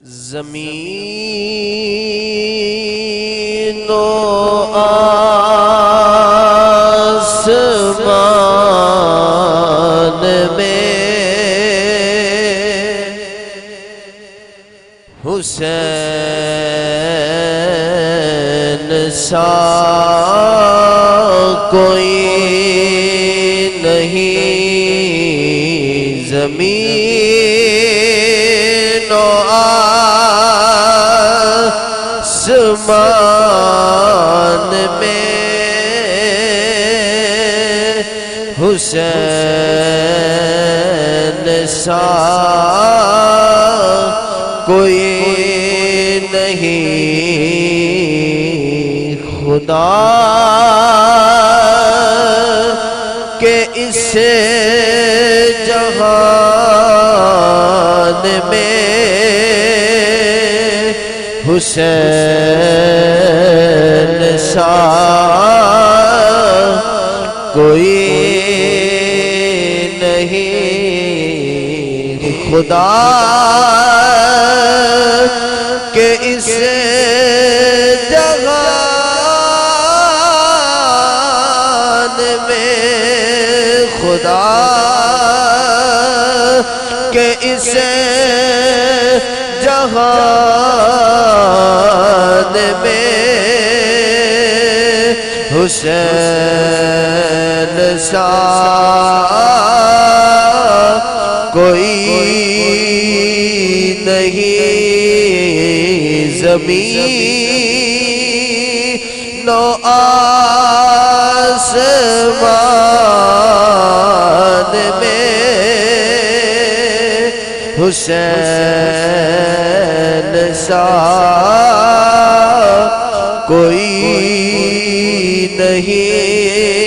زمین و آسمان میں حسین سا کوئی نہیں، زمین و آسمان میں حسین سا کوئی نہیں، خدا کہ اس جہان میں حسین سا کوئی نہیں، خدا کہ اس جہان میں، خدا کہ اس جہان میں حسین سا کوئی نہیں، زمین و آسمان میں حسین سا کوئی نہیں۔